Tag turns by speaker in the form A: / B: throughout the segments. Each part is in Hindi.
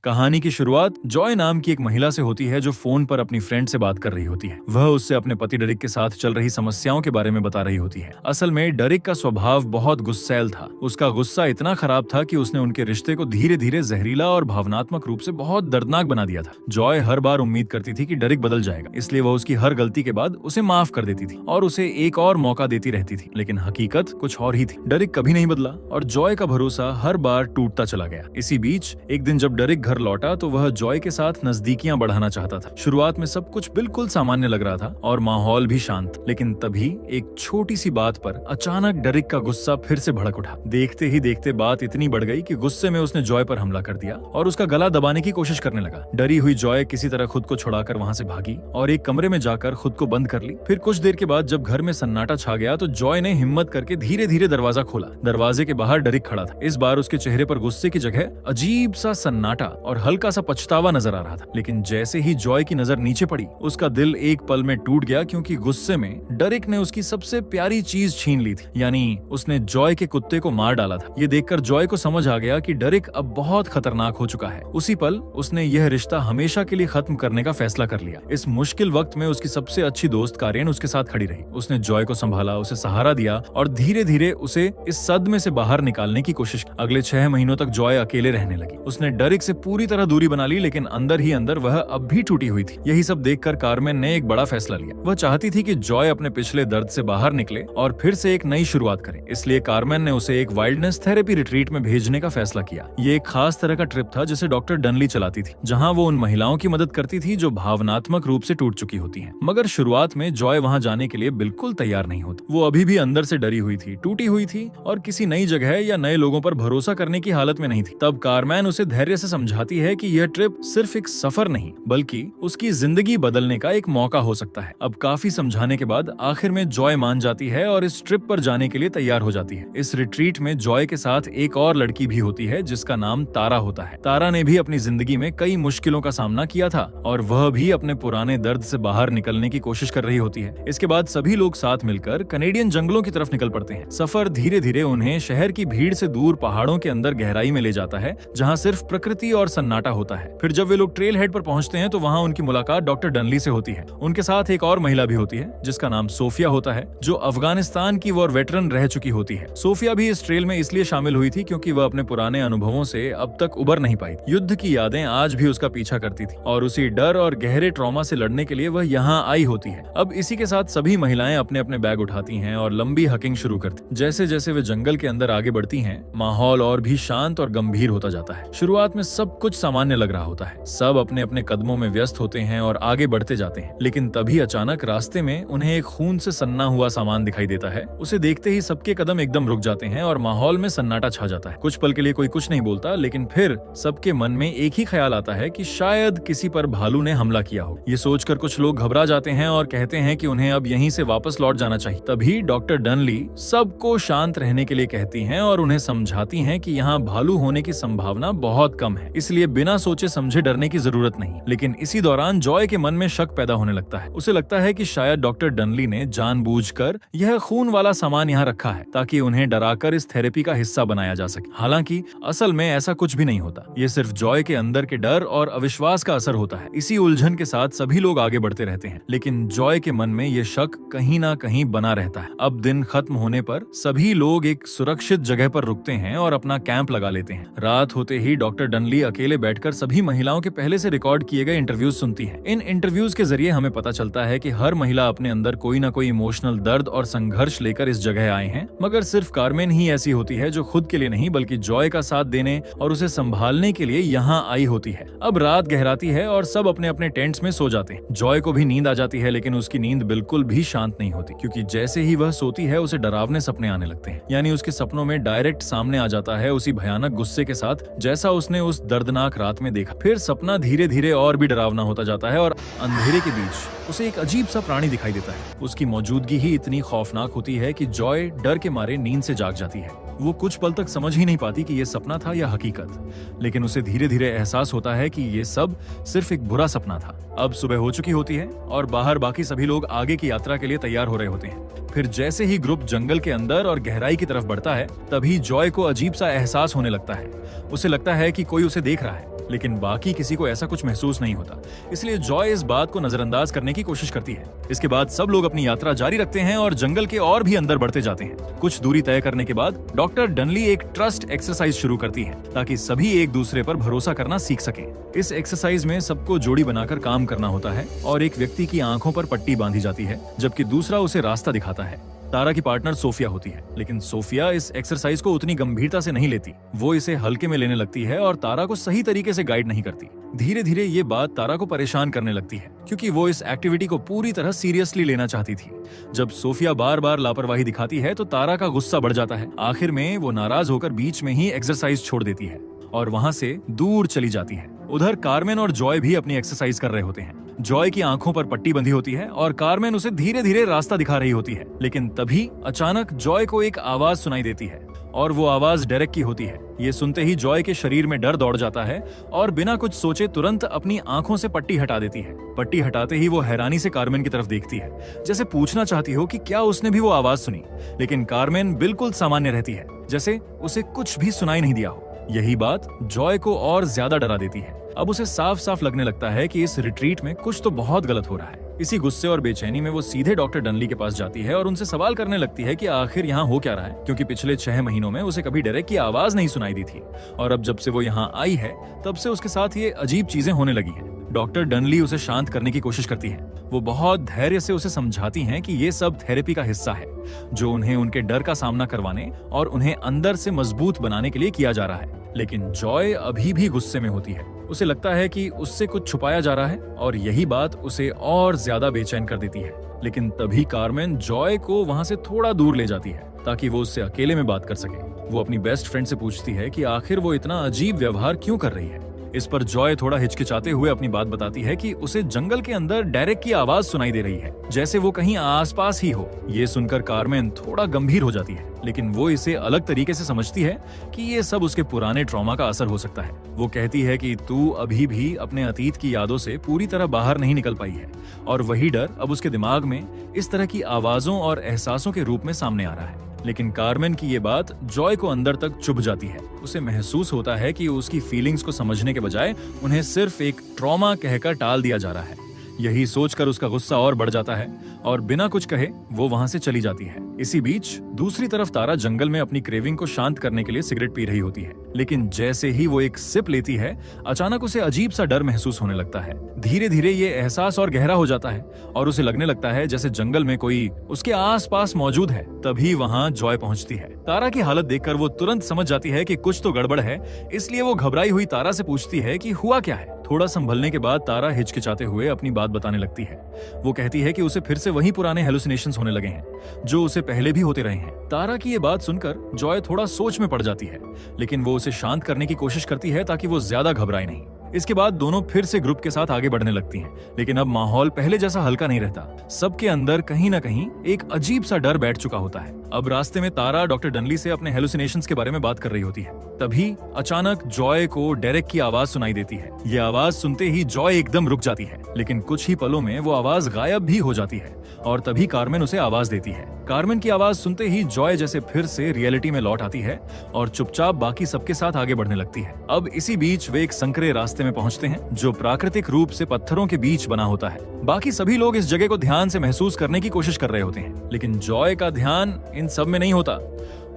A: कहानी की शुरुआत जॉय नाम की एक महिला से होती है जो फोन पर अपनी फ्रेंड से बात कर रही होती है। वह उससे अपने पति डरिक के साथ चल रही समस्याओं के बारे में बता रही होती है। असल में डरिक का स्वभाव बहुत गुस्सैल था। उसका गुस्सा इतना खराब था कि उसने उनके रिश्ते को धीरे धीरे जहरीला और भावनात्मक रूप से बहुत दर्दनाक बना दिया था। जॉय हर बार उम्मीद करती थी कि डरिक बदल जाएगा, इसलिए वह उसकी हर गलती के बाद उसे माफ कर देती थी और उसे एक और मौका देती रहती थी। लेकिन हकीकत कुछ और ही थी। डरिक कभी नहीं बदला और जॉय का भरोसा हर बार टूटता चला गया। इसी बीच एक दिन जब डरिक घर लौटा तो वह जॉय के साथ नजदीकियां बढ़ाना चाहता था। शुरुआत में सब कुछ बिल्कुल सामान्य लग रहा था और माहौल भी शांत, लेकिन तभी एक छोटी सी बात पर अचानक डरिक का गुस्सा फिर से भड़क उठा। देखते ही देखते बात इतनी बढ़ गई कि गुस्से में उसने जॉय पर हमला कर दिया और उसका गला दबाने की कोशिश करने लगा। डरी हुई जॉय किसी तरह खुद को छुड़ाकर वहां से भागी और एक कमरे में जाकर खुद को बंद कर ली। फिर कुछ देर के बाद जब घर में सन्नाटा छा गया तो जॉय ने हिम्मत करके धीरे धीरे दरवाजा खोला। दरवाजे के बाहर डरिक खड़ा था। इस बार उसके चेहरे पर गुस्से की जगह अजीब सा सन्नाटा और हल्का सा पछतावा नजर आ रहा था। लेकिन जैसे ही जॉय की नजर नीचे पड़ी उसका दिल एक पल में टूट गया, क्योंकि गुस्से में डरिक ने उसकी सबसे प्यारी चीज छीन ली थी, यानी उसने जॉय के कुत्ते को मार डाला था। ये देखकर जॉय को समझ आ गया कि डरिक अब बहुत खतरनाक हो चुका है। उसी पल उसने यह रिश्ता हमेशा के लिए खत्म करने का फैसला कर लिया। इस मुश्किल वक्त में उसकी सबसे अच्छी दोस्त कारेन उसके साथ खड़ी रही। उसने जॉय को संभाला, उसे सहारा दिया और धीरे धीरे उसे इस सदमे से बाहर निकालने की कोशिश की। अगले 6 महीनों तक जॉय अकेले रहने लगी। उसने डरिक से पूरी तरह दूरी बना ली, लेकिन अंदर ही अंदर वह अब भी टूटी हुई थी। यही सब देखकर कारमेन ने एक बड़ा फैसला लिया। वह चाहती थी कि जॉय अपने पिछले दर्द से बाहर निकले और फिर से एक नई शुरुआत करे। इसलिए कारमेन ने उसे एक वाइल्डनेस थेरेपी रिट्रीट में भेजने का फैसला किया। ये एक खास तरह का ट्रिप था जिसे डॉक्टर डनली चलाती थी, जहां वो उन महिलाओं की मदद करती थी जो भावनात्मक रूप से टूट चुकी होती हैं। मगर शुरुआत में जॉय वहां जाने के लिए बिल्कुल तैयार नहीं होती। वो अभी भी अंदर से डरी हुई थी, टूटी हुई थी और किसी नई जगह या नए लोगों पर भरोसा करने की हालत में नहीं थी। तब कारमेन उसे धैर्य से समझाती है कि यह ट्रिप सिर्फ एक सफर नहीं बल्कि उसकी जिंदगी बदलने का एक मौका हो सकता है। अब काफी समझाने के बाद आखिर में जॉय मान जाती है और इस ट्रिप पर जाने के लिए तैयार हो जाती है। इस रिट्रीट में जॉय के साथ एक और लड़की भी होती है जिसका नाम तारा होता है। तारा ने भी अपनी जिंदगी में कई मुश्किलों का सामना किया था और वह भी अपने पुराने दर्द से बाहर निकलने की कोशिश कर रही होती है। इसके बाद सभी लोग साथ मिलकर कनेडियन जंगलों की तरफ निकल पड़ते हैं। सफर धीरे धीरे उन्हें शहर की भीड़ से दूर पहाड़ों के अंदर गहराई में ले जाता है, जहाँ सिर्फ प्रकृति और सन्नाटा होता है। फिर जब वे लोग ट्रेल हेड पर पहुंचते हैं तो वहाँ उनकी मुलाकात डॉक्टर डनली से होती है। उनके साथ एक और महिला भी होती है जिसका नाम सोफिया होता है, जो अफगानिस्तान की वॉर वेटरन रह चुकी होती है। सोफिया भी इस ट्रेल में इसलिए शामिल हुई थी क्योंकि वह अपने पुराने अनुभवों से अब तक उबर नहीं पाई। युद्ध की यादें आज भी उसका पीछा करती थी और उसी डर और गहरे ट्रॉमा से लड़ने के लिए वह यहाँ आई होती है। अब इसी के साथ सभी महिलाएं अपने अपने बैग उठाती हैं और लंबी हकिंग शुरू करती। जैसे जैसे वे जंगल के अंदर आगे बढ़ती हैं, माहौल और भी शांत और गंभीर होता जाता है। शुरुआत में सब कुछ सामान्य लग रहा होता है, सब अपने अपने कदमों में व्यस्त होते हैं और आगे बढ़ते जाते हैं। लेकिन तभी अचानक रास्ते में उन्हें एक खून से सन्ना हुआ सामान दिखाई देता है। उसे देखते ही सबके कदम एकदम रुक जाते हैं और माहौल में सन्नाटा छा जाता है। कुछ पल के लिए कोई कुछ नहीं बोलता, लेकिन फिर सबके मन में एक ही ख्याल आता है कि शायद किसी पर भालू ने हमला किया हो। ये सोचकर कुछ लोग घबरा जाते हैं और कहते हैं कि उन्हें अब यहीं से वापस लौट जाना चाहिए। तभी डॉक्टर डनली सबको शांत रहने के लिए कहती हैं और उन्हें समझाती हैं कि यहाँ भालू होने की संभावना बहुत कम है, इसलिए बिना सोचे समझे डरने की जरूरत नहीं। लेकिन इसी दौरान जॉय के मन में शक पैदा होने लगता है। उसे लगता है कि शायद डॉक्टर डनली ने जानबूझकर यह खून वाला सामान यहाँ रखा है ताकि उन्हें डराकर इस थेरेपी का हिस्सा बनाया जा सके। हालांकि असल में ऐसा कुछ भी नहीं होता। ये सिर्फ जॉय के अंदर के डर और अविश्वास का असर होता है। इसी उलझन के साथ सभी लोग आगे बढ़ते रहते हैं, लेकिन जॉय के मन में ये शक कहीं ना कहीं बना रहता है। अब दिन खत्म होने पर सभी लोग एक सुरक्षित जगह पर रुकते हैं और अपना कैंप लगा लेते हैं। रात होते ही डॉक्टर डनली अकेले बैठकर सभी महिलाओं के पहले से रिकॉर्ड किए गए इंटरव्यूज सुनती है। इन इंटरव्यूज के जरिए हमें पता चलता है कि हर महिला अपने अंदर कोई ना कोई इमोशनल दर्द और संघर्ष लेकर इस जगह आए हैं, मगर सिर्फ कारमेन ही ऐसी होती है जो खुद के लिए नहीं बल्कि जॉय का साथ देने और उसे संभालने के लिए यहाँ आई होती है। अब रात गहराती है और सब अपने अपने टेंट्स में सो जाते हैं। जॉय को भी नींद आ जाती है, लेकिन उसकी नींद बिल्कुल भी शांत नहीं होती, क्योंकि जैसे ही वह सोती है उसे डरावने सपने आने लगते हैं। यानी उसके सपनों में डायरेक्ट सामने आ जाता है उसी भयानक गुस्से के साथ जैसा उसने उस दर्दनाक रात में देखा। फिर सपना धीरे धीरे और भी डरावना होता जाता है और अंधेरे के बीच उसे एक अजीब सा प्राणी दिखाई देता है। उसकी मौजूदगी ही इतनी खौफनाक होती है कि जॉय डर के मारे नींद से जाग जाती है। वो कुछ पल तक समझ ही नहीं पाती कि ये सपना था या हकीकत, लेकिन उसे धीरे धीरे एहसास होता है कि ये सब सिर्फ एक बुरा सपना था। अब सुबह हो चुकी होती है और बाहर बाकी सभी लोग आगे की यात्रा के लिए तैयार हो रहे होते हैं। फिर जैसे ही ग्रुप जंगल के अंदर और गहराई की तरफ बढ़ता है, तभी जॉय को अजीब सा एहसास होने लगता है। उसे लगता है कि कोई उसे देख रहा है। लेकिन बाकी किसी को ऐसा कुछ महसूस नहीं होता। इसलिए जॉय इस बात को नजरअंदाज करने की कोशिश करती है। इसके बाद सब लोग अपनी यात्रा जारी रखते हैं और जंगल के और भी अंदर बढ़ते जाते हैं। कुछ दूरी तय करने के बाद डॉक्टर डनली एक ट्रस्ट एक्सरसाइज शुरू करती है ताकि सभी एक दूसरे पर भरोसा करना सीख सकें। इस एक्सरसाइज में सबको जोड़ी बनाकर काम करना होता है और एक व्यक्ति की आंखों पर पट्टी बांधी जाती है जबकि दूसरा उसे रास्ता दिखाता है। तारा की पार्टनर सोफिया होती है, लेकिन सोफिया इस एक्सरसाइज को उतनी गंभीरता से नहीं लेती। वो इसे हल्के में लेने लगती है और तारा को सही तरीके से गाइड नहीं करती। धीरे धीरे ये बात तारा को परेशान करने लगती है क्योंकि वो इस एक्टिविटी को पूरी तरह सीरियसली लेना चाहती थी। जब सोफिया बार बार लापरवाही दिखाती है तो तारा का गुस्सा बढ़ जाता है। आखिर में वो नाराज होकर बीच में ही एक्सरसाइज छोड़ देती है और वहां से दूर चली जाती है। उधर कार्मेन और जॉय भी अपनी एक्सरसाइज कर रहे होते हैं। जॉय की आंखों पर पट्टी बंधी होती है और कार्मेन उसे धीरे धीरे रास्ता दिखा रही होती है, लेकिन तभी अचानक जॉय को एक आवाज सुनाई देती है और वो आवाज डेरेक की होती है। ये सुनते ही जॉय के शरीर में डर दौड़ जाता है और बिना कुछ सोचे तुरंत अपनी आंखों से पट्टी हटा देती है। पट्टी हटाते ही वो हैरानी से कार्मेन की तरफ देखती है, जैसे पूछना चाहती हो कि क्या उसने भी वो आवाज सुनी। लेकिन कार्मेन बिल्कुल सामान्य रहती है, जैसे उसे कुछ भी सुनाई नहीं दिया हो। यही बात जॉय को और ज्यादा डरा देती है। अब उसे साफ साफ लगने लगता है कि इस रिट्रीट में कुछ तो बहुत गलत हो रहा है। इसी गुस्से और बेचैनी में वो सीधे डॉक्टर डनली के पास जाती है और उनसे सवाल करने लगती है कि आखिर यहाँ हो क्या रहा है, क्योंकि पिछले 6 महीनों में उसे कभी डेरेक की आवाज नहीं सुनाई दी थी और अब जब से वो यहाँ आई है तब से उसके साथ ये अजीब चीजें होने लगी हैं। डॉक्टर डनली उसे शांत करने की कोशिश करती है। वो बहुत धैर्य से उसे समझाती हैं कि ये सब थेरेपी का हिस्सा है जो उन्हें उनके डर का सामना करवाने और उन्हें अंदर से मजबूत बनाने के लिए किया जा रहा है। लेकिन जॉय अभी भी गुस्से में होती है। उसे लगता है कि उससे कुछ छुपाया जा रहा है और यही बात उसे और ज्यादा बेचैन कर देती है। लेकिन तभी कार्मेन जॉय को वहां से थोड़ा दूर ले जाती है ताकि वो उससे अकेले में बात कर सके। वो अपनी बेस्ट फ्रेंड से पूछती है कि आखिर वो इतना अजीब व्यवहार क्यों कर रही है। इस पर जॉय थोड़ा हिचकिचाते हुए अपनी बात बताती है कि उसे जंगल के अंदर डेरेक की आवाज सुनाई दे रही है, जैसे वो कहीं आसपास ही हो। ये सुनकर कार्मेन थोड़ा गंभीर हो जाती है, लेकिन वो इसे अलग तरीके से समझती है कि ये सब उसके पुराने ट्रॉमा का असर हो सकता है। वो कहती है कि तू अभी भी अपने अतीत की यादों से पूरी तरह बाहर नहीं निकल पाई है और वही डर अब उसके दिमाग में इस तरह की आवाजों और एहसासों के रूप में सामने आ रहा है। लेकिन कार्मेन की ये बात जॉय को अंदर तक चुभ जाती है। उसे महसूस होता है कि उसकी फीलिंग्स को समझने के बजाय उन्हें सिर्फ एक ट्रॉमा कहकर टाल दिया जा रहा है। यही सोचकर उसका गुस्सा और बढ़ जाता है और बिना कुछ कहे वो वहां से चली जाती है। इसी बीच दूसरी तरफ तारा जंगल में अपनी क्रेविंग को शांत करने के लिए सिगरेट पी रही होती है, लेकिन जैसे ही वो एक सिप लेती है अचानक उसे अजीब सा डर महसूस होने लगता है। धीरे धीरे ये एहसास और गहरा हो जाता है और उसे लगने लगता है जैसे जंगल में कोई उसके आसपास मौजूद है। तभी वहां जॉय पहुंचती है। तारा की हालत देखकर वो तुरंत समझ जाती है कि कुछ तो गड़बड़ है, इसलिए वो घबराई हुई तारा से पूछती है कि हुआ क्या है। थोड़ा संभलने के बाद तारा हिचकिचाते हुए अपनी बात बताने लगती है। वो कहती है कि उसे फिर से वही पुराने हेलुसिनेशंस होने लगे हैं जो उसे पहले भी होते रहे हैं। तारा की ये बात सुनकर जॉय थोड़ा सोच में पड़ जाती है, लेकिन वो उसे शांत करने की कोशिश करती है ताकि वो ज्यादा घबराए नहीं। इसके बाद दोनों फिर से ग्रुप के साथ आगे बढ़ने लगती हैं, लेकिन अब माहौल पहले जैसा हल्का नहीं रहता। सबके अंदर कहीं ना कहीं एक अजीब सा डर बैठ चुका होता है। अब रास्ते में तारा डॉक्टर डनली से अपने हेलुसिनेशंस के बारे में बात कर रही होती है। तभी अचानक जॉय को डेरेक की आवाज सुनाई देती है। ये आवाज सुनते ही जॉय एकदम रुक जाती है, लेकिन कुछ ही पलों में वो आवाज गायब भी हो जाती है और तभी कार्मेन उसे आवाज देती है। कार्मेन की आवाज सुनते ही जॉय जैसे फिर से रियलिटी में लौट आती है और चुपचाप बाकी सबके साथ आगे बढ़ने लगती है। अब इसी बीच वे एक संकरे रास्ते में पहुंचते हैं जो प्राकृतिक रूप से पत्थरों के बीच बना होता है। बाकी सभी लोग इस जगह को ध्यान से महसूस करने की कोशिश कर रहे होते हैं, लेकिन जॉय का ध्यान इन सब में नहीं होता।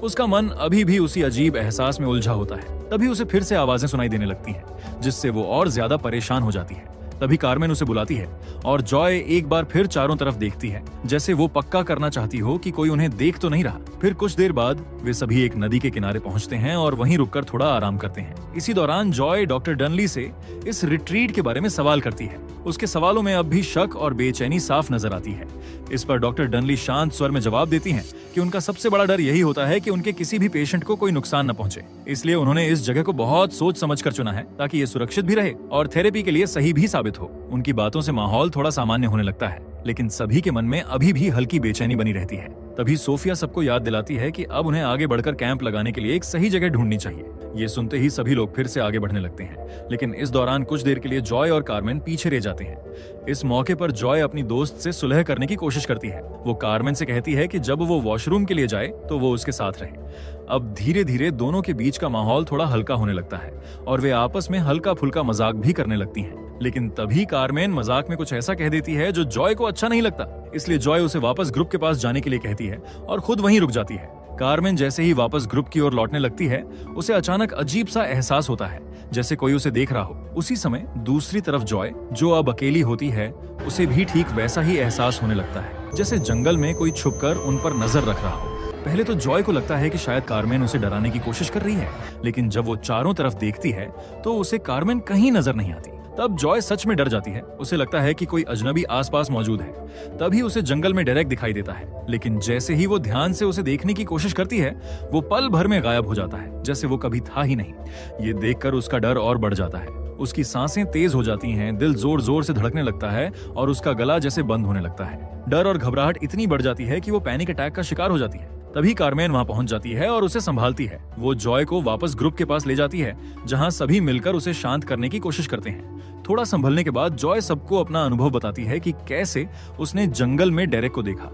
A: उसका मन अभी भी उसी अजीब एहसास में उलझा होता है। तभी उसे फिर से आवाजें सुनाई देने लगती हैं, जिससे वो और ज्यादा परेशान हो जाती है। तभी कार्मेन उसे बुलाती है और जॉय एक बार फिर चारों तरफ देखती है, जैसे वो पक्का करना चाहती हो कि कोई उन्हें देख तो नहीं रहा। फिर कुछ देर बाद वे सभी एक नदी के किनारे पहुंचते हैं और वहीं रुककर थोड़ा आराम करते हैं। इसी दौरान जॉय डॉक्टर डनली से इस रिट्रीट के बारे में सवाल करती है। उसके सवालों में अब भी शक और बेचैनी साफ नजर आती है। इस पर डॉक्टर डनली शांत स्वर में जवाब देती हैं कि उनका सबसे बड़ा डर यही होता है कि उनके किसी भी पेशेंट को कोई नुकसान न पहुंचे, इसलिए उन्होंने इस जगह को बहुत सोच समझकर चुना है ताकि ये सुरक्षित भी रहे और थेरेपी के लिए सही भी साबित हो। उनकी बातों से माहौल थोड़ा सामान्य होने लगता है, लेकिन सभी के मन में अभी भी हल्की बेचैनी बनी रहती है। तभी सोफिया सबको याद दिलाती है कि अब उन्हें आगे बढ़कर कैंप लगाने के लिए एक सही जगह ढूंढनी चाहिए। ये सुनते ही सभी लोग फिर से आगे बढ़ने लगते हैं, लेकिन इस दौरान कुछ देर के लिए जॉय और कार्मेन पीछे रह जाते हैं। इस मौके पर जॉय अपनी दोस्त से सुलह करने की कोशिश करती है। वो कार्मेन से कहती है कि जब वो वॉशरूम के लिए जाए तो वो उसके साथ रहे। अब धीरे धीरे दोनों के बीच का माहौल थोड़ा हल्का होने लगता है और वे आपस में हल्का फुल्का मजाक भी करने लगती हैं। लेकिन तभी कार्मेन मजाक में कुछ ऐसा कह देती है जो जॉय को अच्छा नहीं लगता, इसलिए जॉय उसे वापस ग्रुप के पास जाने के लिए कहती है और खुद वहीं रुक जाती है। कार्मेन जैसे ही वापस ग्रुप की ओर लौटने लगती है, उसे अचानक अजीब सा एहसास होता है, जैसे कोई उसे देख रहा हो। उसी समय दूसरी तरफ जॉय, जो अब अकेली होती है, उसे भी ठीक वैसा ही एहसास होने लगता है, जैसे जंगल में कोई छुपकर उन पर नजर रख रहा हो। पहले तो जॉय को लगता है कि शायद कार्मेन उसे डराने की कोशिश कर रही है, लेकिन जब वो चारों तरफ देखती है तो उसे कार्मेन कहीं नजर नहीं आती। तब जॉय सच में डर जाती है। उसे लगता है कि कोई अजनबी आसपास मौजूद है। तभी उसे जंगल में डेरेक दिखाई देता है, लेकिन जैसे ही वो ध्यान से उसे देखने की कोशिश करती है, वो पल भर में गायब हो जाता है, जैसे वो कभी था ही नहीं। ये देखकर उसका डर और बढ़ जाता है। उसकी सांसें तेज हो जाती हैं, दिल जोर जोर से धड़कने लगता है और उसका गला जैसे बंद होने लगता है। डर और घबराहट इतनी बढ़ जाती है कि वो पैनिक अटैक का शिकार हो जाती है। तभी कार्मेन वहां पहुंच जाती है और उसे संभालती है। वो जॉय को वापस ग्रुप के पास ले जाती है, जहां सभी मिलकर उसे शांत करने की कोशिश करते हैं। थोड़ा संभलने के बाद जॉय सबको अपना अनुभव बताती है कि कैसे उसने जंगल में डेरेक को देखा।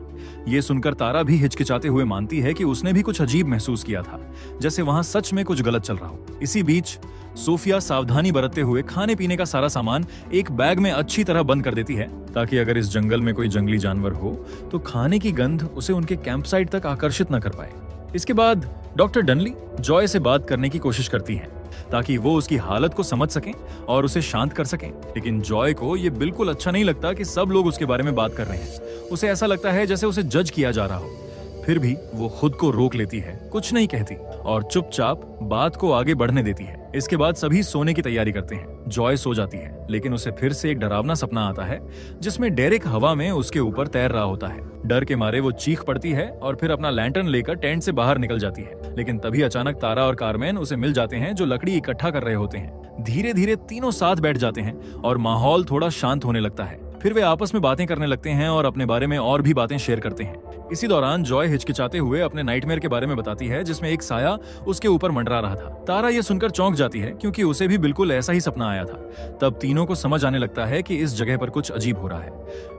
A: ये सुनकर तारा भी हिचकिचाते हुए मानती है कि उसने भी कुछ अजीब महसूस किया था, जैसे वहां सच में कुछ गलत चल रहा हो। इसी बीच सोफिया सावधानी बरतते हुए खाने पीने का सारा सामान एक बैग में अच्छी तरह बंद कर देती है, ताकि अगर इस जंगल में कोई जंगली जानवर हो तो खाने की गंध उसे उनके कैंप साइट तक आकर्षित न कर पाए। इसके बाद डॉक्टर डनली जॉय से बात करने की कोशिश करती हैं, ताकि वो उसकी हालत को समझ सकें और उसे शांत कर सकें। लेकिन जॉय को ये बिल्कुल अच्छा नहीं लगता कि सब लोग उसके बारे में बात कर रहे हैं। उसे ऐसा लगता है जैसे उसे जज किया जा रहा हो। फिर भी वो खुद को रोक लेती है, कुछ नहीं कहती और चुपचाप बात को आगे बढ़ने देती है। इसके बाद सभी सोने की तैयारी करते हैं। जॉय सो जाती है, लेकिन उसे फिर से एक डरावना सपना आता है, जिसमें डेरेक हवा में उसके ऊपर तैर रहा होता है। डर के मारे वो चीख पड़ती है और फिर अपना लैंटर्न लेकर टेंट से बाहर निकल जाती है। लेकिन तभी अचानक तारा और कार्मेन उसे मिल जाते हैं, जो लकड़ी इकट्ठा कर रहे होते हैं। धीरे धीरे तीनों साथ बैठ जाते हैं और माहौल थोड़ा शांत होने लगता है। फिर वे आपस में बातें करने लगते हैं और अपने बारे में और भी बातें शेयर करते हैं। इसी दौरान जॉय हिचकिचाते हुए अपने नाइटमेयर के बारे में बताती है, जिसमें एक साया उसके ऊपर मंडरा रहा था। तारा ये सुनकर चौंक जाती है, क्योंकि उसे भी बिल्कुल ऐसा ही सपना आया था। तब तीनों को समझ आने लगता है कि इस जगह पर कुछ अजीब हो रहा है।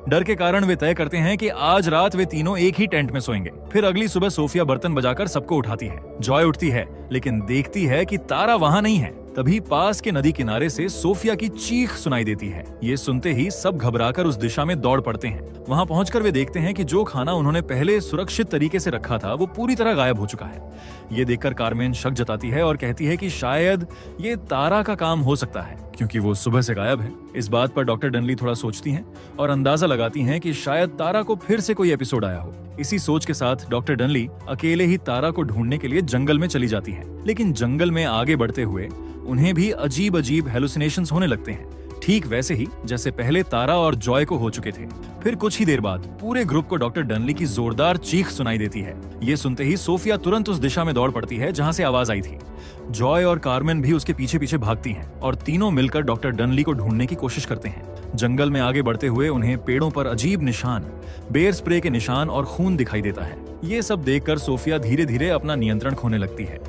A: डर के कारण वे तय करते हैं कि आज रात वे तीनों एक ही टेंट में सोएंगे। फिर अगली सुबह सोफिया बर्तन बजाकर सबको उठाती है। जॉय उठती है, लेकिन देखती है कि तारा वहां नहीं है। तभी पास के नदी किनारे से सोफिया की चीख सुनाई देती है। ये सुनते ही सब घबराकर उस दिशा में दौड़ पड़ते हैं। वहां पहुंचकर वे देखते हैं कि जो खाना उन्होंने पहले सुरक्षित तरीके से रखा था, वो पूरी तरह गायब हो चुका है। ये देखकर कार्मेन शक जताती है और कहती है कि शायद ये तारा का काम हो सकता है, क्योंकि वो सुबह से गायब है। इस बात पर डॉक्टर डनली थोड़ा सोचती हैं और अंदाजा लगाती हैं कि शायद तारा को फिर से कोई एपिसोड आया हो। इसी सोच के साथ डॉक्टर डनली अकेले ही तारा को ढूंढने के लिए जंगल में चली जाती हैं। लेकिन जंगल में आगे बढ़ते हुए उन्हें भी अजीब अजीब हेलुसिनेशंस होने लगते हैं, ठीक वैसे ही जैसे पहले तारा और जॉय को हो चुके थे। फिर कुछ ही देर बाद पूरे ग्रुप को डॉक्टर डनली की जोरदार चीख सुनाई देती है। ये सुनते ही सोफिया तुरंत उस दिशा में दौड़ पड़ती है जहां से आवाज आई थी। जॉय और कार्मेन भी उसके पीछे पीछे भागती हैं और तीनों मिलकर डॉक्टर डनली को ढूंढने की कोशिश करते हैं। जंगल में आगे बढ़ते हुए उन्हें पेड़ों पर अजीब निशान, बेर स्प्रे के निशान और खून दिखाई देता है। ये सब देखकर सोफिया धीरे धीरे अपना नियंत्रण खोने लगती है।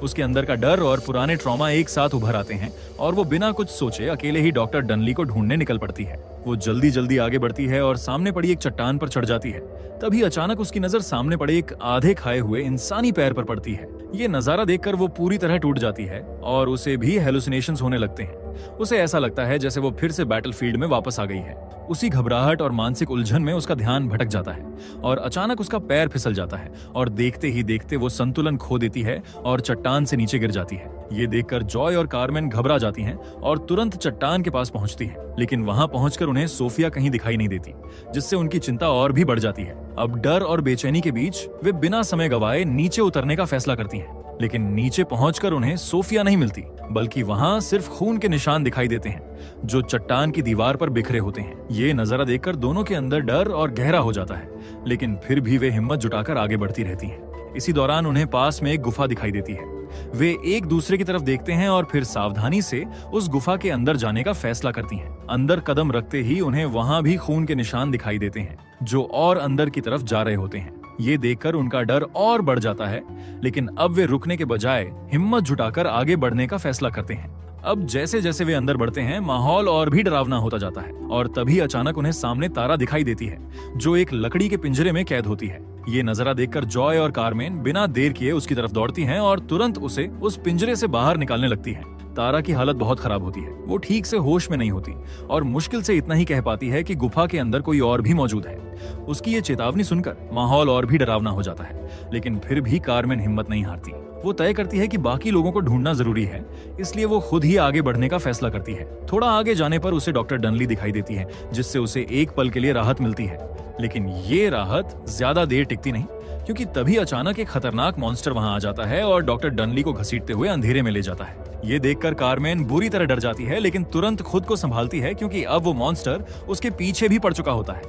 A: उसके अंदर का डर और पुराने ट्रॉमा एक साथ उभर आते हैं और वो बिना कुछ सोचे अकेले ही डॉक्टर डनली को ढूंढने निकल पड़ती है। वो जल्दी जल्दी आगे बढ़ती है और सामने पड़ी एक चट्टान पर चढ़ जाती है। तभी अचानक उसकी नजर सामने पड़े एक आधे खाए हुए इंसानी पैर पर पड़ती है। ये नजारा देखकर वो पूरी तरह टूट जाती है और उसे भी हेलुसिनेशंस होने लगते हैं। उसे ऐसा लगता है जैसे वो फिर से बैटलफील्ड में वापस आ गई है। उसी घबराहट और मानसिक उलझन में उसका ध्यान भटक जाता है और अचानक उसका पैर फिसल जाता है और देखते ही देखते वो संतुलन खो देती है और चट्टान से नीचे गिर जाती है। ये देखकर जॉय और कार्मेन घबरा जाती हैं और तुरंत चट्टान के पास पहुंचती हैं। लेकिन वहां पहुंचकर उन्हें सोफिया कहीं दिखाई नहीं देती, जिससे उनकी चिंता और भी बढ़ जाती है। अब डर और बेचैनी के बीच वे बिना समय गवाए नीचे उतरने का फैसला करती हैं। लेकिन नीचे पहुंचकर उन्हें सोफिया नहीं मिलती, बल्कि वहां सिर्फ खून के निशान दिखाई देते हैं, जो चट्टान की दीवार पर बिखरे होते हैं। ये नजारा देखकर दोनों के अंदर डर और गहरा हो जाता है, लेकिन फिर भी वे हिम्मत जुटाकर आगे बढ़ती रहती हैं। इसी दौरान उन्हें पास में एक गुफा दिखाई देती है। वे एक दूसरे की तरफ देखते हैं और फिर सावधानी से उस गुफा के अंदर जाने का फैसला करती हैं। अंदर कदम रखते ही उन्हें वहां भी खून के निशान दिखाई देते हैं, जो और अंदर की तरफ जा रहे होते हैं। ये देखकर उनका डर और बढ़ जाता है, लेकिन अब वे रुकने के बजाय हिम्मत जुटाकर आगे बढ़ने का फैसला करते हैं। अब जैसे जैसे वे अंदर बढ़ते हैं, माहौल और भी डरावना होता जाता है और तभी अचानक उन्हें सामने तारा दिखाई देती है, जो एक लकड़ी के पिंजरे में कैद होती है। ये नजारा देखकर जॉय और कारमेन बिना देर किए उसकी तरफ दौड़ती हैं और तुरंत उसे उस पिंजरे से बाहर निकालने लगती हैं। तारा की हालत बहुत खराब होती है, वो ठीक से होश में नहीं होती और मुश्किल से इतना ही कह पाती है कि गुफा के अंदर कोई और भी मौजूद है। उसकी ये चेतावनी सुनकर माहौल और भी डरावना हो जाता है, लेकिन फिर भी कारमेन हिम्मत नहीं हारती। वो तय करती है कि बाकी लोगों को ढूंढना जरूरी है, इसलिए वो खुद ही आगे बढ़ने का फैसला करती है। थोड़ा आगे जाने पर उसे डॉक्टर डनली दिखाई देती है, जिससे उसे एक पल के लिए राहत मिलती है। लेकिन ये राहत ज्यादा देर टिकती नहीं, क्योंकि तभी अचानक एक खतरनाक मॉन्स्टर वहां आ जाता है और डॉक्टर डनली को घसीटते हुए अंधेरे में ले जाता है। ये देखकर कारमेन बुरी तरह डर जाती है, लेकिन तुरंत खुद को संभालती है, क्योंकि अब वो मॉन्स्टर उसके पीछे भी पड़ चुका होता है।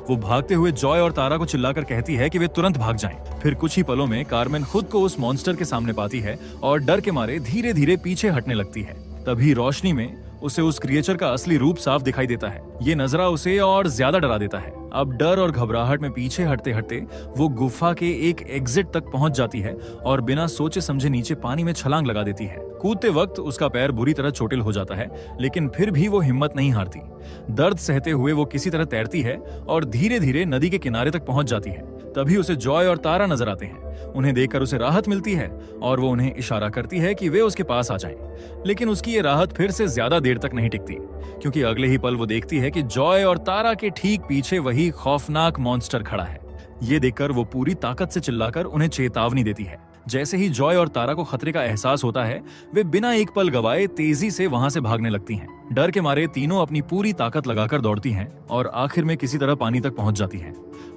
A: वो भागते हुए जॉय और तारा को चिल्लाकर कहती है कि वे तुरंत भाग जाएं। फिर कुछ ही पलों में कारमेन खुद को उस मॉन्स्टर के सामने पाती है और डर के मारे धीरे धीरे पीछे हटने लगती है। तभी रोशनी में उसे उस क्रिएचर का असली रूप साफ दिखाई देता है। ये नजरा उसे और ज्यादा डरा देता है। अब डर और घबराहट में पीछे हटते हटते वो गुफा के एक एग्जिट तक पहुंच जाती है और बिना सोचे समझे नीचे पानी में छलांग लगा देती है। कूदते वक्त उसका पैर बुरी तरह चोटिल हो जाता है, लेकिन फिर भी वो हिम्मत नहीं हारती। दर्द सहते हुए वो किसी तरह तैरती है और धीरे धीरे नदी के किनारे तक पहुंच जाती है। तभी उसे जॉय और तारा नजर आते हैं। उन्हें देखकर उसे राहत मिलती है और वो उन्हें इशारा करती है कि वे उसके पास आ जाएं। लेकिन उसकी ये राहत फिर से ज्यादा देर तक नहीं टिकती, क्योंकि अगले ही पल वो देखती है कि जॉय और तारा के ठीक पीछे वही खौफनाक मॉन्स्टर खड़ा है। ये देखकर वो पूरी ताकत से चिल्लाकर उन्हें चेतावनी देती है। जैसे ही जॉय और तारा को खतरे का एहसास होता है, वे बिना एक पल गवाए तेजी से वहां से भागने लगती हैं। डर के मारे तीनों अपनी पूरी ताकत लगाकर दौड़ती हैं और आखिर में किसी तरह पानी तक पहुंच जाती हैं।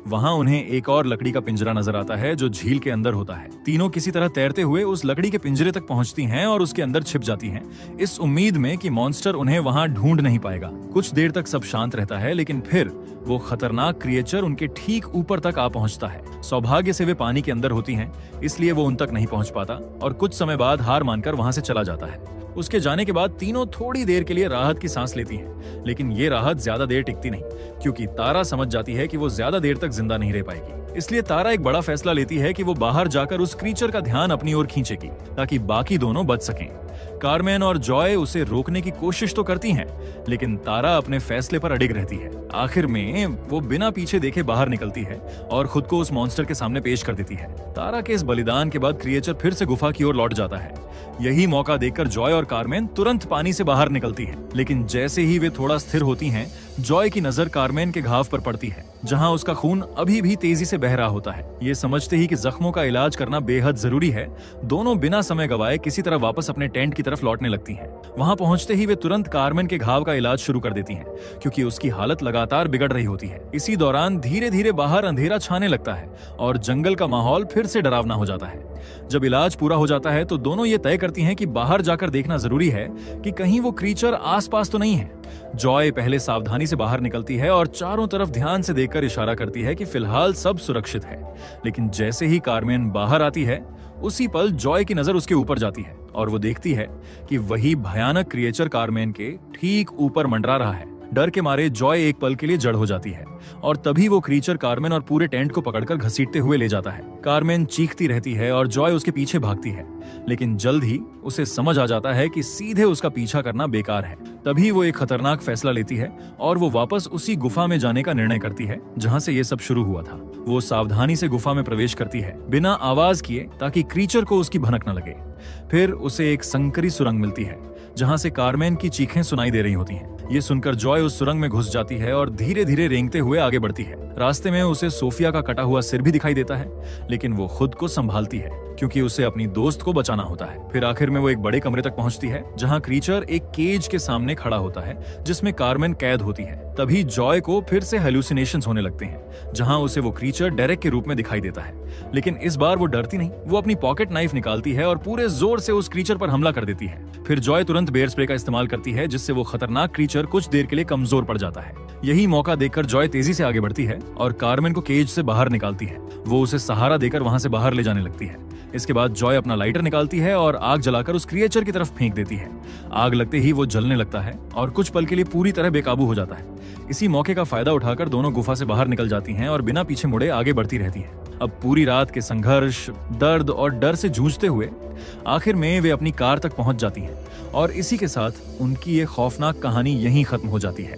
A: वहां उन्हें एक और लकड़ी का पिंजरा नजर आता है, जो झील के अंदर होता है। तीनों किसी तरह तैरते हुए उस लकड़ी के पिंजरे तक पहुंचती हैं और उसके अंदर छिप जाती हैं, इस उम्मीद में कि मॉन्स्टर उन्हें वहां ढूंढ नहीं पाएगा। कुछ देर तक सब शांत रहता है, लेकिन फिर वो खतरनाक क्रिएचर उनके ठीक ऊपर तक आ पहुंचता है। सौभाग्य से वे पानी के अंदर होती हैं, इसलिए वो उन तक नहीं पहुंच पाता और कुछ समय बाद हार मानकर वहां से चला जाता है। उसके जाने के बाद तीनों थोड़ी देर के लिए राहत की सांस लेती हैं, लेकिन ये राहत ज्यादा देर टिकती नहीं, क्योंकि तारा समझ जाती है कि वो ज्यादा देर तक जिंदा नहीं रह पाएगी। इसलिए तारा एक बड़ा फैसला लेती है कि वो बाहर जाकर उस क्रीचर का ध्यान अपनी ओर खींचेगी, ताकि बाकी दोनों बच सकें। कारमेन और जॉय उसे रोकने की कोशिश तो करती हैं, लेकिन तारा अपने फैसले पर अडिग रहती है। आखिर में वो बिना पीछे देखे बाहर निकलती है और खुद को उस मॉन्स्टर के सामने पेश कर देती है। तारा के इस बलिदान के बाद क्रिएचर फिर से गुफा की ओर लौट जाता है। यही मौका देखकर जॉय और कारमेन तुरंत पानी से बाहर निकलती है, लेकिन जैसे ही वे थोड़ा स्थिर होती हैं, जॉय की नजर कारमेन के घाव पर पड़ती है, जहां उसका खून अभी भी तेजी से बह रहा होता है। ये समझते ही कि जख्मों का इलाज करना बेहद जरूरी है, दोनों बिना समय गवाए किसी तरह वापस अपने टेंट की तरफ लौटने लगती हैं। वहां पहुंचते ही वे तुरंत कारमेन के घाव का इलाज शुरू कर देती हैं, क्योंकि उसकी हालत लगातार बिगड़ रही होती है। इसी दौरान धीरे धीरे बाहर अंधेरा छाने लगता है और जंगल का माहौल फिर से डरावना हो जाता है। जब इलाज पूरा हो जाता है तो दोनों ये तय करती हैं कि बाहर जाकर देखना जरूरी है कि कहीं वो क्रीचर आसपास तो नहीं है। जॉय पहले सावधानी से बाहर निकलती है और चारों तरफ ध्यान से देखकर इशारा करती है कि फिलहाल सब सुरक्षित है। लेकिन जैसे ही कारमेन बाहर आती है, उसी पल जॉय की नजर उसके ऊपर जाती है और वो देखती है कि वही भयानक क्रिएचर कारमेन के ठीक ऊपर मंडरा रहा है। डर के मारे जॉय एक पल के लिए जड़ हो जाती है और तभी वो क्रीचर कारमेन और पूरे टेंट को पकड़कर घसीटते हुए ले जाता है। कारमेन चीखती रहती है और जॉय उसके पीछे भागती है, लेकिन जल्द ही उसे समझ आ जाता है कि सीधे उसका पीछा करना बेकार है। तभी वो एक खतरनाक फैसला लेती है और वो वापस उसी गुफा में जाने का निर्णय करती है जहां से ये सब शुरू हुआ था। वो सावधानी से गुफा में प्रवेश करती है, बिना आवाज किए, ताकि क्रीचर को उसकी भनक न लगे। फिर उसे एक संकरी सुरंग मिलती है, जहां से कारमेन की चीखें सुनाई दे रही होती हैं। ये सुनकर जॉय उस सुरंग में घुस जाती है और धीरे धीरे रेंगते हुए आगे बढ़ती है। रास्ते में उसे सोफिया का कटा हुआ सिर भी दिखाई देता है, लेकिन वो खुद को संभालती है, क्योंकि उसे अपनी दोस्त को बचाना होता है। फिर आखिर में वो एक बड़े कमरे तक पहुंचती है, जहां क्रीचर एक केज के सामने खड़ा होता है, जिसमें कारमेन कैद होती है। तभी जॉय को फिर से हेलुसिनेशंस होने लगते हैं, जहां उसे वो क्रीचर डेरेक के रूप में दिखाई देता है। लेकिन इस बार वो डरती नहीं, वो अपनी पॉकेट नाइफ निकालती है और पूरे जोर से उस क्रीचर पर हमला कर देती है। फिर जॉय तुरंत बेयर स्प्रे का इस्तेमाल करती है, जिससे वो खतरनाक क्रीचर कुछ देर के लिए कमजोर पड़ जाता है। यही मौका देखकर जॉय तेजी से आगे बढ़ती है और कारमेन को केज से बाहर निकालती है। वो उसे सहारा देकर वहां से बाहर ले जाने लगती है। इसके बाद जॉय अपना लाइटर निकालती है और आग जलाकर उस क्रिएचर की तरफ फेंक देती है। आग लगते ही वो जलने लगता है और कुछ पल के लिए पूरी तरह बेकाबू हो जाता है। इसी मौके का फायदा उठाकर दोनों गुफा से बाहर निकल जाती हैं और बिना पीछे मुड़े आगे बढ़ती रहती हैं। अब पूरी रात के संघर्ष, दर्द और डर से जूझते हुए आखिर में वे अपनी कार तक पहुंच जाती हैं और इसी के साथ उनकी ये खौफनाक कहानी यहीं खत्म हो जाती है।